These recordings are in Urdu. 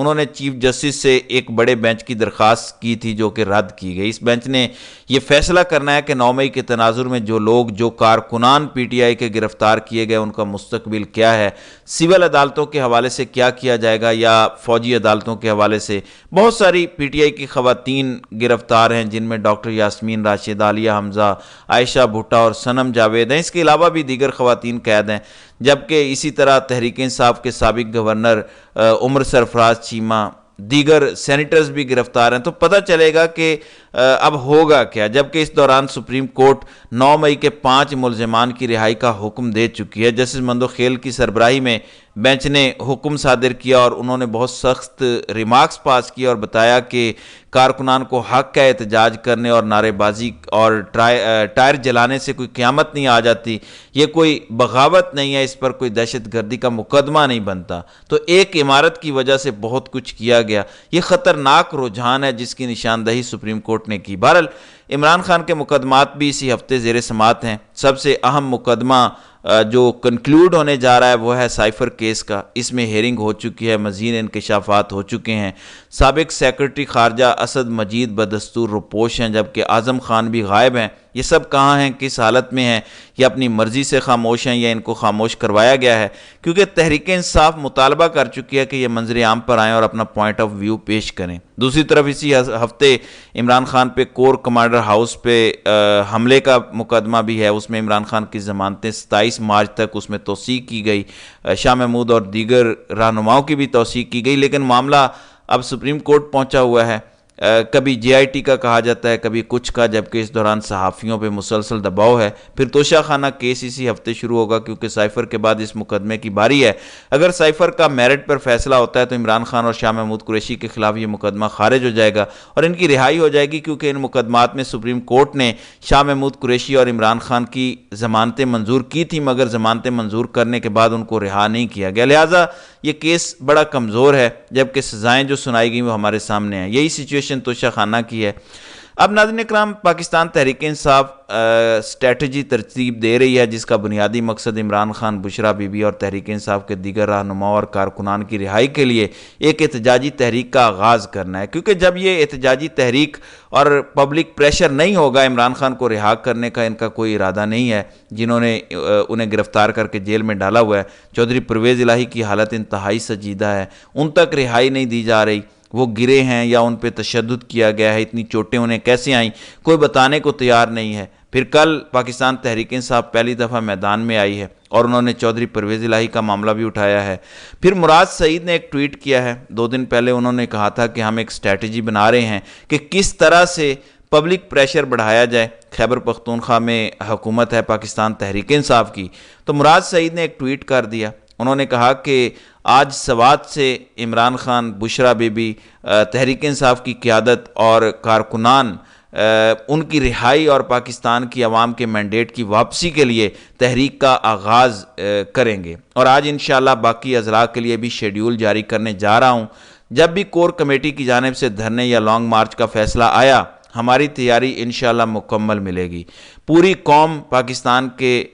انہوں نے چیف جسٹس سے ایک بڑے بینچ کی درخواست کی تھی جو کہ رد کی گئی۔ اس بینچ نے یہ فیصلہ کرنا ہے کہ 9 مئی کے تناظر میں جو کارکنان پی ٹی آئی کے گرفتار کیے گئے ان کا مستقبل کیا ہے، سول عدالتوں کے حوالے سے کیا کیا جائے گا یا فوجی عدالتوں کے حوالے سے۔ بہت ساری پی ٹی آئی کی خواتین گرفتار ہیں جن میں ڈاکٹر یاسمین راشد، عالیہ حمزہ، عائشہ بھٹا اور صنم جاوید ہیں۔ اس کے علاوہ بھی دیگر خواتین قید ہیں، جبکہ اسی طرح تحریک انصاف کے سابق گورنر عمر سرفراز چیمہ، دیگر سینیٹرز بھی گرفتار ہیں۔ تو پتہ چلے گا کہ اب ہوگا کیا، جبکہ اس دوران سپریم کورٹ 9 مئی کے 5 ملزمان کی رہائی کا حکم دے چکی ہے۔ جسٹس مندوخیل کی سربراہی میں بینچ نے حکم صادر کیا اور انہوں نے بہت سخت ریمارکس پاس کیے اور بتایا کہ کارکنان کو حق ہے احتجاج کرنے اور نعرے بازی اور ٹائر جلانے سے کوئی قیامت نہیں آ جاتی، یہ کوئی بغاوت نہیں ہے، اس پر کوئی دہشت گردی کا مقدمہ نہیں بنتا۔ تو ایک عمارت کی وجہ سے بہت کچھ کیا گیا، یہ خطرناک رجحان ہے جس کی نشاندہی سپریم کورٹ نے کی۔ بہرحال عمران خان کے مقدمات بھی اسی ہفتے زیر سماعت ہیں۔ سب سے اہم مقدمہ جو کنکلوڈ ہونے جا رہا ہے وہ ہے سائفر کیس کا۔ اس میں ہیرنگ ہو چکی ہے، مزید انکشافات ہو چکے ہیں۔ سابق سیکرٹری خارجہ اسد مجید بدستور روپوش ہیں، جبکہ اعظم خان بھی غائب ہیں۔ یہ سب کہاں ہیں، کس حالت میں ہیں؟ یہ اپنی مرضی سے خاموش ہیں یا ان کو خاموش کروایا گیا ہے؟ کیونکہ تحریک انصاف مطالبہ کر چکی ہے کہ یہ منظر عام پر آئیں اور اپنا پوائنٹ آف ویو پیش کریں۔ دوسری طرف اسی ہفتے عمران خان پہ کور کمانڈر ہاؤس پہ حملے کا مقدمہ بھی ہے، اس میں عمران خان کی ضمانتیں 27 مارچ تک اس میں توثیق کی گئی، شاہ محمود اور دیگر رہنماؤں کی بھی توثیق کی گئی، لیکن معاملہ اب سپریم کورٹ پہنچا ہوا ہے۔ کبھی جے آئی ٹی کا کہا جاتا ہے، کبھی کچھ کا، جبکہ اس دوران صحافیوں پہ مسلسل دباؤ ہے۔ پھر توشہ خانہ کیس اسی ہفتے شروع ہوگا کیونکہ سائفر کے بعد اس مقدمے کی باری ہے۔ اگر سائفر کا میرٹ پر فیصلہ ہوتا ہے تو عمران خان اور شاہ محمود قریشی کے خلاف یہ مقدمہ خارج ہو جائے گا اور ان کی رہائی ہو جائے گی، کیونکہ ان مقدمات میں سپریم کورٹ نے شاہ محمود قریشی اور عمران خان کی ضمانتیں منظور کی تھیں، مگر ضمانتیں منظور کرنے کے بعد ان کو رہا نہیں کیا گیا، لہٰذا یہ کیس بڑا کمزور ہے، جبکہ سزائیں جو سنائی گئیں وہ ہمارے سامنے ہیں۔ یہی سچویشن توشہ خانہ کی ہے۔ اب ناظرین اکرام، پاکستان تحریک انصاف اسٹریٹجی ترتیب دے رہی ہے جس کا بنیادی مقصد عمران خان، بشرا بی بی اور تحریک انصاف کے دیگر رہنماؤں اور کارکنان کی رہائی کے لیے ایک احتجاجی تحریک کا آغاز کرنا ہے، کیونکہ جب یہ احتجاجی تحریک اور پبلک پریشر نہیں ہوگا، عمران خان کو رہا کرنے کا ان کا کوئی ارادہ نہیں ہے، جنہوں نے انہیں گرفتار کر کے جیل میں ڈالا ہوا ہے۔ چودھری پرویز الہی کی حالت انتہائی سنجیدہ ہے، ان تک رہائی نہیں دی جا رہی، وہ گرے ہیں یا ان پہ تشدد کیا گیا ہے، اتنی چوٹیں انہیں کیسے آئیں کوئی بتانے کو تیار نہیں ہے۔ پھر کل پاکستان تحریک انصاف پہلی دفعہ میدان میں آئی ہے اور انہوں نے چودھری پرویز الہی کا معاملہ بھی اٹھایا ہے۔ پھر مراد سعید نے ایک ٹویٹ کیا ہے، 2 دن پہلے انہوں نے کہا تھا کہ ہم ایک اسٹریٹجی بنا رہے ہیں کہ کس طرح سے پبلک پریشر بڑھایا جائے۔ خیبر پختونخوا میں حکومت ہے پاکستان تحریک انصاف کی، تو مراد سعید نے ایک ٹویٹ کر دیا، انہوں نے کہا کہ آج سوات سے عمران خان، بشرا بی بی، تحریک انصاف کی قیادت اور کارکنان ان کی رہائی اور پاکستان کی عوام کے مینڈیٹ کی واپسی کے لیے تحریک کا آغاز کریں گے، اور آج انشاءاللہ باقی اضلاع کے لیے بھی شیڈیول جاری کرنے جا رہا ہوں۔ جب بھی کور کمیٹی کی جانب سے دھرنے یا لانگ مارچ کا فیصلہ آیا، ہماری تیاری انشاءاللہ مکمل ملے گی۔ پوری قوم پاکستان کے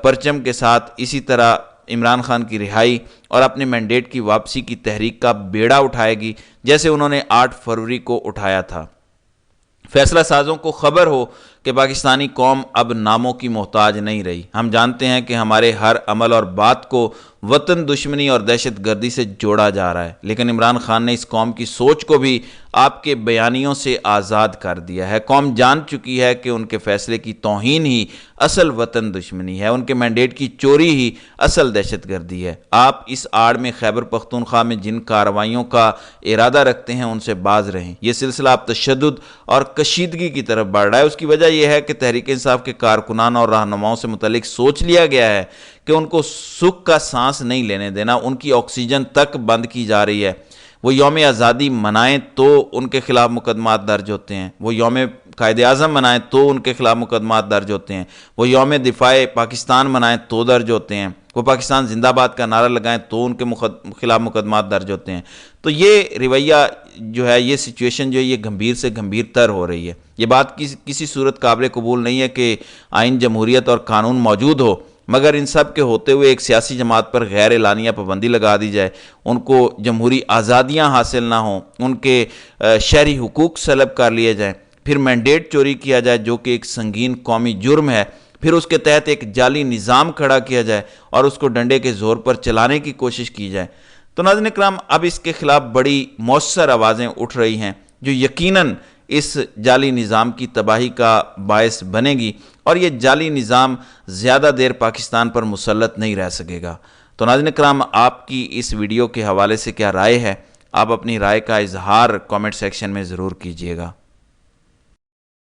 پرچم کے ساتھ اسی طرح عمران خان کی رہائی اور اپنے مینڈیٹ کی واپسی کی تحریک کا بیڑا اٹھائے گی، جیسے انہوں نے 8 فروری کو اٹھایا تھا۔ فیصلہ سازوں کو خبر ہو کہ پاکستانی قوم اب ناموں کی محتاج نہیں رہی۔ ہم جانتے ہیں کہ ہمارے ہر عمل اور بات کو وطن دشمنی اور دہشت گردی سے جوڑا جا رہا ہے، لیکن عمران خان نے اس قوم کی سوچ کو بھی آپ کے بیانیوں سے آزاد کر دیا ہے۔ قوم جان چکی ہے کہ ان کے فیصلے کی توہین ہی اصل وطن دشمنی ہے، ان کے مینڈیٹ کی چوری ہی اصل دہشت گردی ہے۔ آپ اس آڑ میں خیبر پختونخوا میں جن کارروائیوں کا ارادہ رکھتے ہیں ان سے باز رہیں۔ یہ سلسلہ اب تشدد اور کشیدگی کی طرف بڑھ رہا ہے۔ اس کی وجہ یہ ہے کہ تحریک انصاف کے کارکنان اور رہنماؤں سے متعلق سوچ لیا گیا ہے کہ ان کو سکھ کا سانس نہیں لینے دینا، ان کی آکسیجن تک بند کی جا رہی ہے۔ وہ یوم آزادی منائیں تو ان کے خلاف مقدمات درج ہوتے ہیں، وہ یوم قائد اعظم منائیں تو ان کے خلاف مقدمات درج ہوتے ہیں، وہ یوم دفاع پاکستان منائیں تو درج ہوتے ہیں، وہ پاکستان زندہ باد کا نعرہ لگائیں تو ان کے خلاف مقدمات درج ہوتے ہیں۔ تو یہ رویہ جو ہے، یہ سچویشن جو ہے، یہ گھمبیر سے گھمبیر تر ہو رہی ہے۔ یہ بات کسی صورت قابل قبول نہیں ہے کہ آئین جمہوریت اور قانون موجود ہو مگر ان سب کے ہوتے ہوئے ایک سیاسی جماعت پر غیر اعلانیہ پابندی لگا دی جائے، ان کو جمہوری آزادیاں حاصل نہ ہوں، ان کے شہری حقوق سلب کر لیے جائیں، پھر مینڈیٹ چوری کیا جائے جو کہ ایک سنگین قومی جرم ہے، پھر اس کے تحت ایک جعلی نظام کھڑا کیا جائے اور اس کو ڈنڈے کے زور پر چلانے کی کوشش کی جائے، تو ناظرین کرام اب اس کے خلاف بڑی مؤثر آوازیں اٹھ رہی ہیں جو یقیناً اس جعلی نظام کی تباہی کا باعث بنے گی، اور یہ جعلی نظام زیادہ دیر پاکستان پر مسلط نہیں رہ سکے گا۔ تو ناظرین کرام، آپ کی اس ویڈیو کے حوالے سے کیا رائے ہے؟ آپ اپنی رائے کا اظہار کامنٹ سیکشن میں ضرور کیجیے گا۔